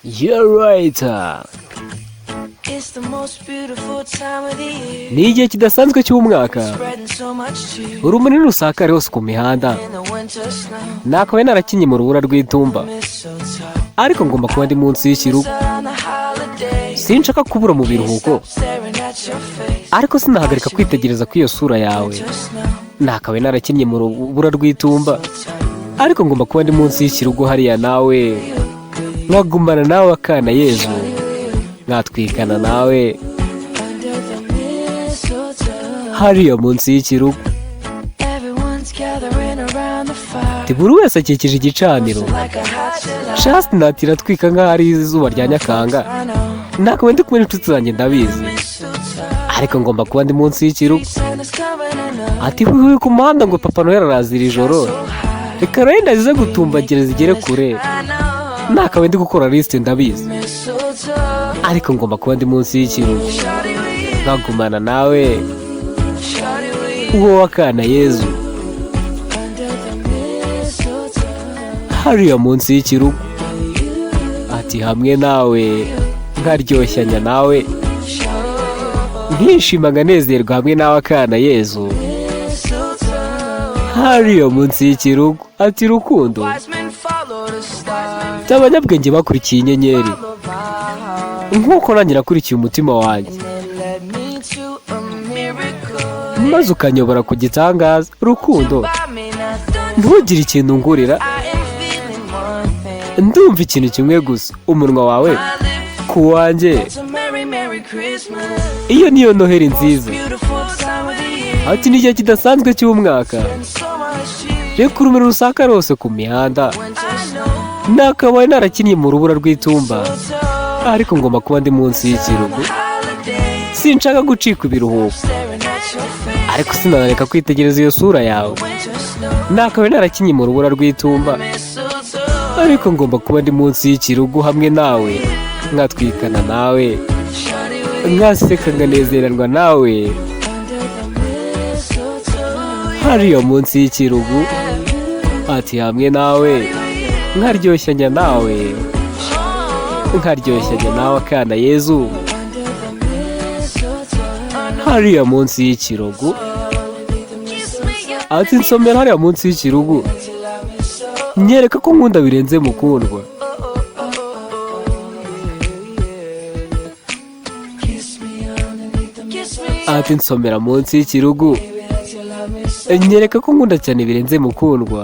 You're right. Ni igihe kidasanzwe cy'umwaka, urumuri rusakare hose ku mihanda. Nakabaye narakinye mu rubura rw'itumba, ariko ngomba kuba ndi munsi y'ikirugu. Sinshaka kubura mu biruhuko, ariko sinahagarika kwitegereza kw'iyo sura yawe. Nakabaye narakinye mu rubura rw'itumba, ariko ngomba kuba ndi munsi y'ikirugu hariya nawe, nkagumana nawe akana Yezu, nkatwikana nawe hariya munsi y'ikirugu. Buri wese akikije igicaniro, chestnut iratwika nk'aho ari izuba rya Nyakanga. Nakabaye ndi kumwe n'inshuti zanjye ndabizi, ariko ngomba kuba ndi munsi y'ikirugu. Ati wiwe ku muhanda ngo Papa Noel arazira ijoro, reka rero ndazize gutumbagira zigere kure. Nakabaye ndi gukora liste ndabizi, ariko ngomba kuba ndi munsi y'ikirugu, nkagumana nawe uwo wakana Yezu hariya munsi y'ikirugu. Ati hamwe nawe nkaryoshanya nawe, nkishima nganezerwa hamwe nawe akana Yezu hariya munsi y'ikirugu. Ati rukundo, abanyabwenge bakurikiye inyenyeri nk'uko nanjye nakurikiye umutima wanjye, maze ukanyobora ku gitangaza. Rukundo, ntugire ikintu ngurira, ndumva ikintu kimwe gusa, umunwa wawe ku wanjye. Iyo niyo Noheri nziza. Ati ni igihe kidasanzwe cy'umwaka, reka urumuri rusakare hose ku mihanda. Nakabaye narakinnye mu rubura rw'itumba, ariko ngomba kuba ndi munsi y'ikirugu. Sinshaka gucika ibiruhuko, ariko sinareka kwitegereza iyo sura yawe. Nakabaye narakinnye mu rubura rw'itumba, ariko ngomba kuba ndi munsi y'ikirugu hamwe nawe, nkatwikana nawe, nkaseka nganezererwa nawe hariya munsi y'ikirugu. Ati hamwe nawe nkaryoshanya nawe, nkaryoshanya nawe akana Yezu hariya munsi y'ikirugu. Ati nsomera hariya munsi y'ikirugu, nyereka ko nkunda birenze mukundwa. Ati nsomera munsi y'ikirugu, nyereka ko nkunda cyane birenze mukundwa.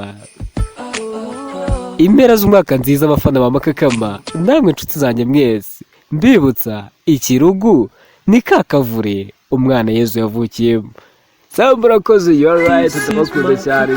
Impera z'umwaka nziza abafana ba Makakama, namwe inshuti zanjye mwese. Mbibutsa, ikirugu ni ka kavure umwana Yezu yavukiyemo. Murakoze, you're right, ndabakunda cyane.